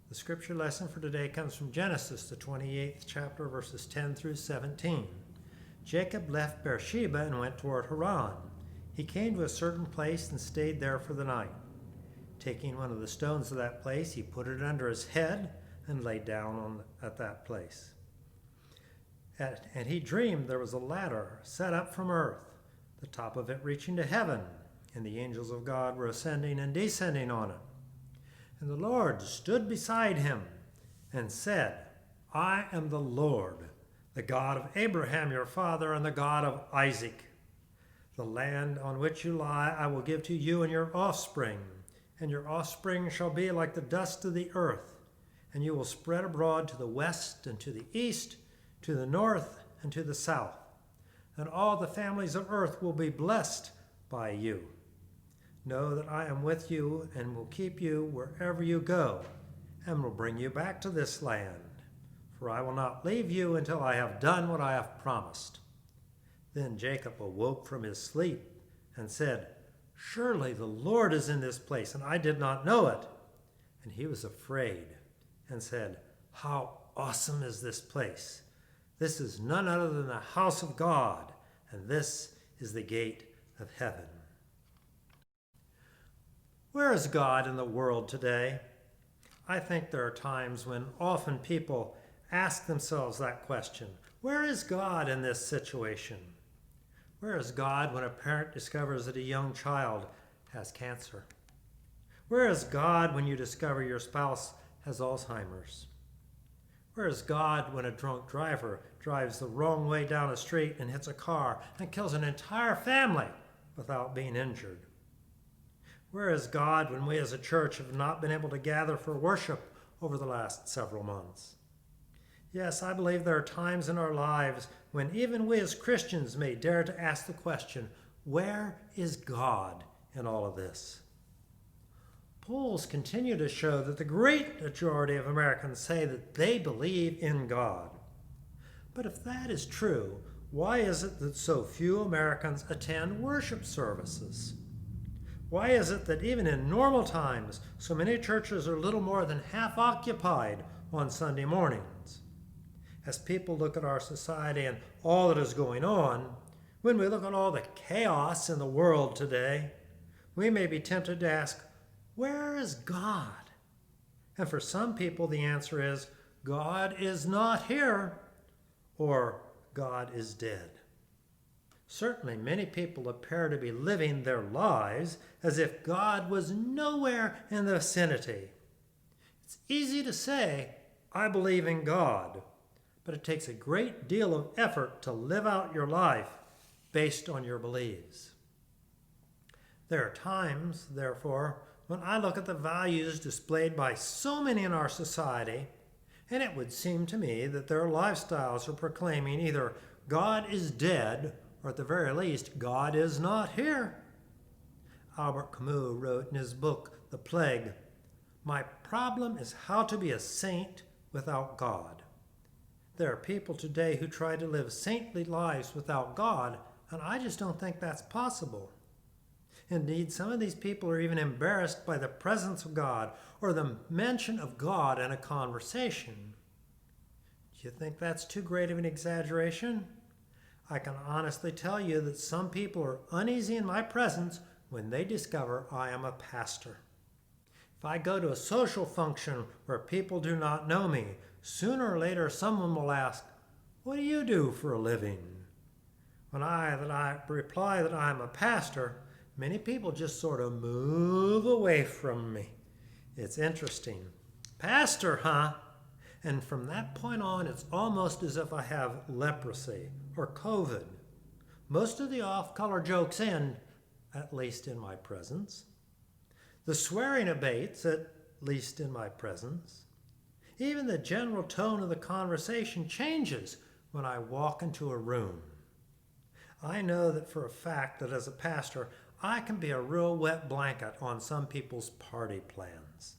The scripture lesson for today comes from Genesis, the 28th chapter, verses 10 through 17. Jacob left Beersheba and went toward Haran. He came to a certain place and stayed there for the night. Taking one of the stones of that place, he put it under his head and lay down at that place. And he dreamed there was a ladder set up from earth, the top of it reaching to heaven, and the angels of God were ascending and descending on it. And the Lord stood beside him and said, I am the Lord, the God of Abraham your father and the God of Isaac. The land on which you lie I will give to you and your offspring, and your offspring shall be like the dust of the earth, and you will spread abroad to the west and to the east, to the north and to the south. And all the families of earth will be blessed by you. Know that I am with you and will keep you wherever you go, and will bring you back to this land. For I will not leave you until I have done what I have promised. Then Jacob awoke from his sleep and said, Surely the Lord is in this place, and I did not know it. And he was afraid and said, How awesome is this place! This is none other than the house of God, and this is the gate of heaven. Where is God in the world today? I think there are times when often people ask themselves that question. Where is God in this situation? Where is God when a parent discovers that a young child has cancer? Where is God when you discover your spouse has Alzheimer's? Where is God when a drunk driver drives the wrong way down a street and hits a car and kills an entire family without being injured? Where is God when we as a church have not been able to gather for worship over the last several months? Yes, I believe there are times in our lives when even we as Christians may dare to ask the question, where is God in all of this? Polls continue to show that the great majority of Americans say that they believe in God. But if that is true, why is it that so few Americans attend worship services? Why is it that even in normal times, so many churches are little more than half occupied on Sunday mornings? As people look at our society and all that is going on, when we look at all the chaos in the world today, we may be tempted to ask, where is God? And for some people, the answer is, God is not here, or God is dead. Certainly, many people appear to be living their lives as if God was nowhere in the vicinity. It's easy to say, I believe in God, but it takes a great deal of effort to live out your life based on your beliefs. There are times, therefore, when I look at the values displayed by so many in our society, and it would seem to me that their lifestyles are proclaiming either God is dead, or at the very least, God is not here. Albert Camus wrote in his book, The Plague, My problem is how to be a saint without God. There are people today who try to live saintly lives without God, and I just don't think that's possible. Indeed, some of these people are even embarrassed by the presence of God or the mention of God in a conversation. Do you think that's too great of an exaggeration? I can honestly tell you that some people are uneasy in my presence when they discover I am a pastor. If I go to a social function where people do not know me, sooner or later someone will ask, what do you do for a living? When I reply that I'm a pastor, many people just sort of move away from me. It's interesting. Pastor, huh? And from that point on, it's almost as if I have leprosy or COVID. Most of the off-color jokes end, at least in my presence. The swearing abates, at least in my presence. Even the general tone of the conversation changes when I walk into a room. I know that for a fact that as a pastor, I can be a real wet blanket on some people's party plans.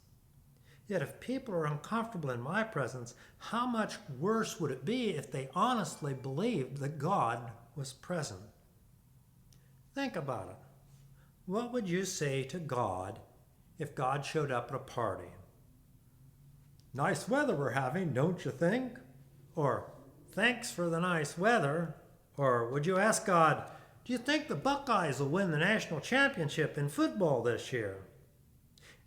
Yet if people are uncomfortable in my presence, how much worse would it be if they honestly believed that God was present? Think about it. What would you say to God if God showed up at a party? Nice weather we're having, don't you think? Or, thanks for the nice weather. Or would you ask God, do you think the Buckeyes will win the national championship in football this year?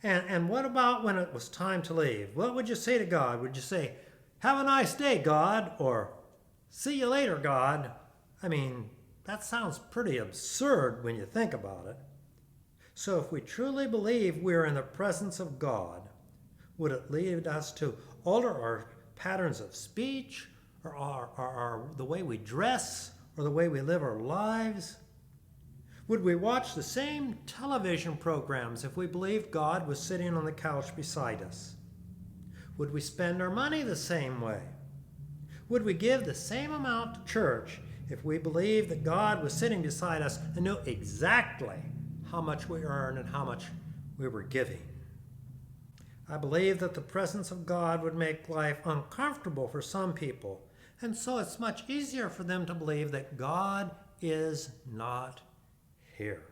And what about when it was time to leave? What would you say to God? Would you say, have a nice day, God? Or, see you later, God? I mean, that sounds pretty absurd when you think about it. So if we truly believe we're in the presence of God, would it lead us to alter our patterns of speech, or the way we dress, or the way we live our lives? Would we watch the same television programs if we believed God was sitting on the couch beside us? Would we spend our money the same way? Would we give the same amount to church if we believed that God was sitting beside us and knew exactly how much we earned and how much we were giving? I believe that the presence of God would make life uncomfortable for some people, and so it's much easier for them to believe that God is not here.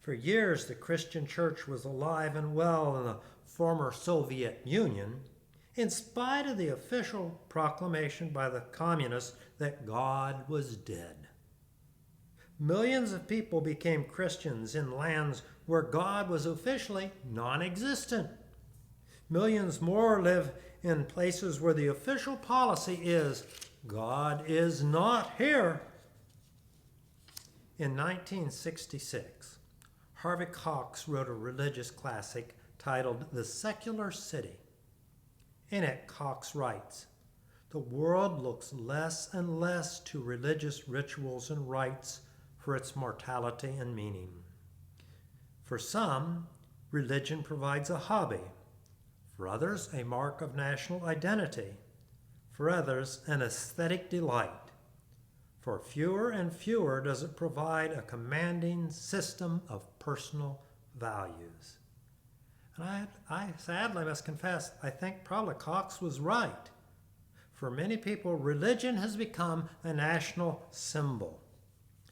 For years, the Christian church was alive and well in the former Soviet Union, in spite of the official proclamation by the communists that God was dead. Millions of people became Christians in lands where God was officially non-existent. Millions more live in places where the official policy is, God is not here. In 1966, Harvey Cox wrote a religious classic titled The Secular City. In it, Cox writes, "The world looks less and less to religious rituals and rites for its mortality and meaning. For some, religion provides a hobby. For others, a mark of national identity. For others, an aesthetic delight. For fewer and fewer does it provide a commanding system of personal values." And I sadly must confess, I think probably Cox was right. For many people, religion has become a national symbol.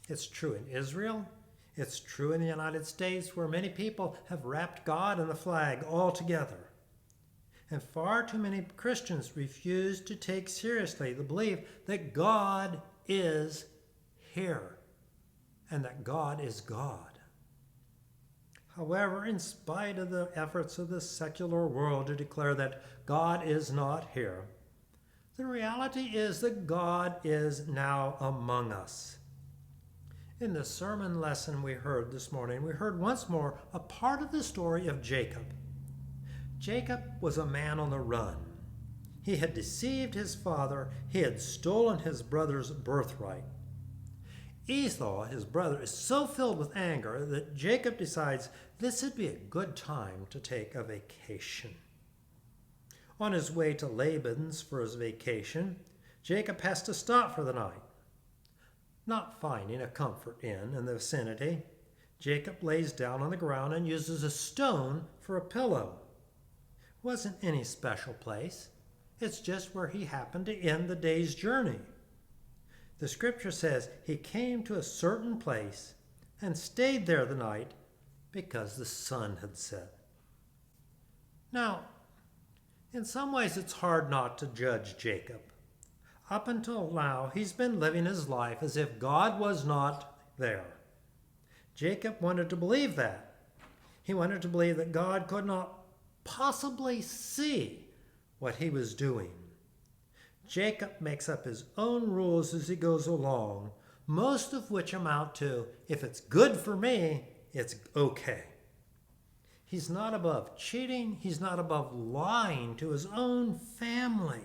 It's true in Israel. It's true in the United States, where many people have wrapped God and the flag all together. And far too many Christians refuse to take seriously the belief that God is here and that God is God. However, in spite of the efforts of the secular world to declare that God is not here, the reality is that God is now among us. In the sermon lesson we heard this morning, we heard once more a part of the story of Jacob. Jacob was a man on the run. He had deceived his father. He had stolen his brother's birthright. Esau, his brother, is so filled with anger that Jacob decides this would be a good time to take a vacation. On his way to Laban's for his vacation, Jacob has to stop for the night. Not finding a comfort inn in the vicinity, Jacob lays down on the ground and uses a stone for a pillow. It wasn't any special place. It's just where he happened to end the day's journey. The scripture says he came to a certain place and stayed there the night because the sun had set. Now, in some ways it's hard not to judge Jacob. Up until now, he's been living his life as if God was not there. Jacob wanted to believe that. He wanted to believe that God could not possibly see what he was doing. Jacob makes up his own rules as he goes along, most of which amount to, if it's good for me, it's okay. He's not above cheating. He's not above lying to his own family.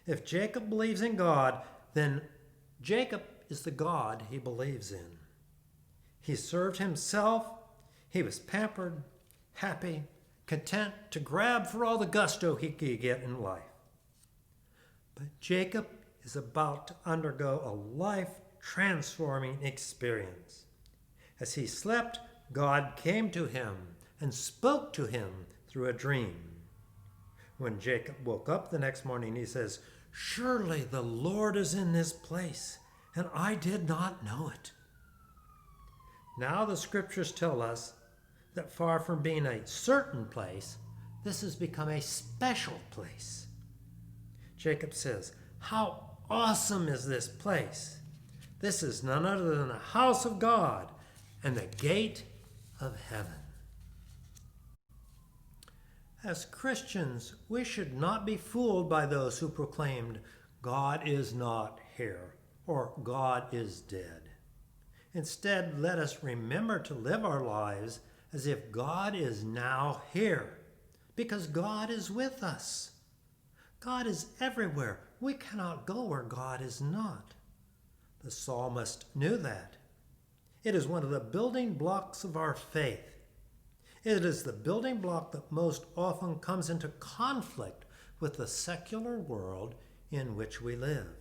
If Jacob believes in God, then Jacob is the God he believes in. He served himself. He was pampered, happy, content to grab for all the gusto he could get in life. But Jacob is about to undergo a life-transforming experience. As he slept, God came to him and spoke to him through a dream. When Jacob woke up the next morning, he says, "Surely the Lord is in this place, and I did not know it." Now the scriptures tell us that far from being a certain place, This has become a special place. Jacob says, "How awesome is this place? This is none other than the house of God and the gate of heaven." As Christians, we should not be fooled by those who proclaimed, "God is not here," or "God is dead." Instead, let us remember to live our lives as if God is now here, because God is with us. God is everywhere. We cannot go where God is not. The psalmist knew that. It is one of the building blocks of our faith. It is the building block that most often comes into conflict with the secular world in which we live.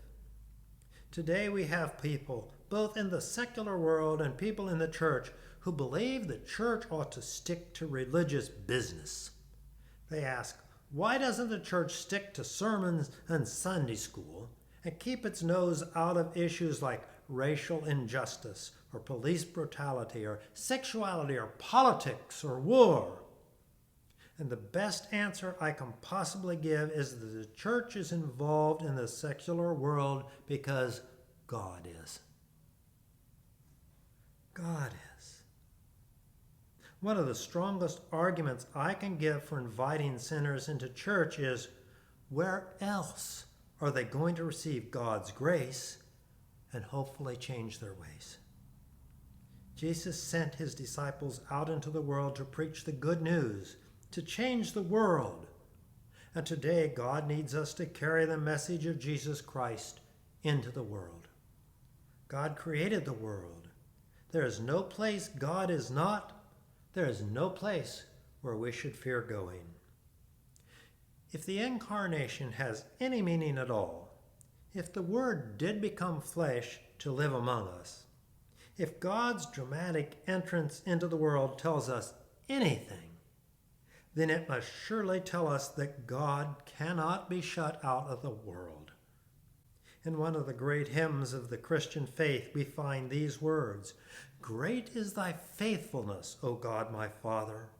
Today we have people, both in the secular world and people in the church, who believe the church ought to stick to religious business. They ask, why doesn't the church stick to sermons and Sunday school and keep its nose out of issues like racial injustice or police brutality or sexuality or politics or war? And the best answer I can possibly give is that the church is involved in the secular world because God is. God is. One of the strongest arguments I can give for inviting sinners into church is, where else are they going to receive God's grace and hopefully change their ways? Jesus sent his disciples out into the world to preach the good news, to change the world. And today God needs us to carry the message of Jesus Christ into the world. God created the world. There is no place God is not. There is no place where we should fear going. If the incarnation has any meaning at all, if the Word did become flesh to live among us, if God's dramatic entrance into the world tells us anything, then it must surely tell us that God cannot be shut out of the world. In one of the great hymns of the Christian faith, we find these words, "Great is thy faithfulness, O God my Father.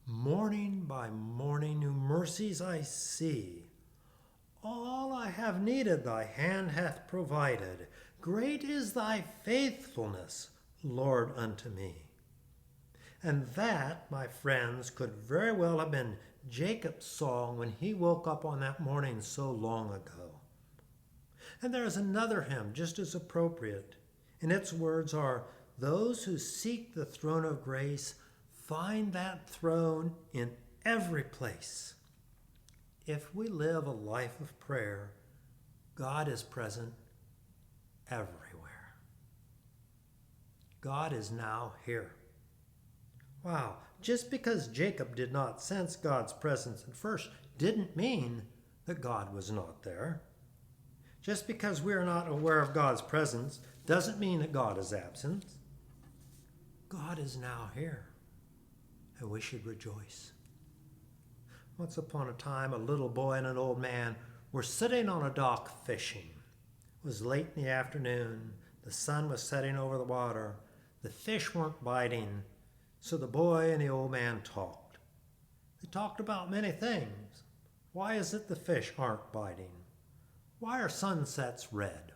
Morning by morning new mercies I see. All I have needed thy hand hath provided. Great is thy faithfulness, Lord, unto me." And that, my friends, could very well have been Jacob's song when he woke up on that morning so long ago. And there is another hymn just as appropriate, and its words are, "Those who seek the throne of grace find that throne in every place." If we live a life of prayer, God is present everywhere. God is now here. Wow, just because Jacob did not sense God's presence at first didn't mean that God was not there. Just because we are not aware of God's presence doesn't mean that God is absent. God is now here, and we should rejoice. Once upon a time, a little boy and an old man were sitting on a dock fishing. It was late in the afternoon. The sun was setting over the water. The fish weren't biting, so the boy and the old man talked. They talked about many things. Why is it the fish aren't biting? Why are sunsets red?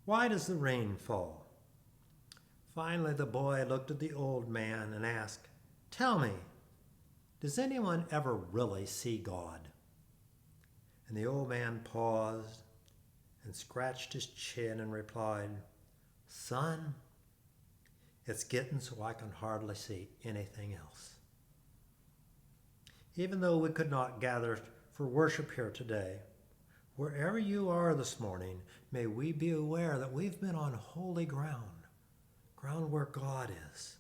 Why does the rain fall? Finally, the boy looked at the old man and asked, "Tell me, does anyone ever really see God?" And the old man paused and scratched his chin and replied, "Son, it's getting so I can hardly see anything else." Even though we could not gather for worship here today, wherever you are this morning, may we be aware that we've been on holy ground, ground where God is.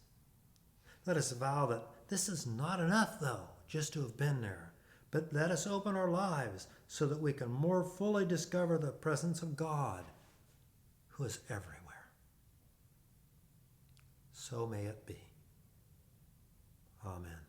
Let us vow that this is not enough, though, just to have been there, but let us open our lives so that we can more fully discover the presence of God, who is everywhere. So may it be. Amen.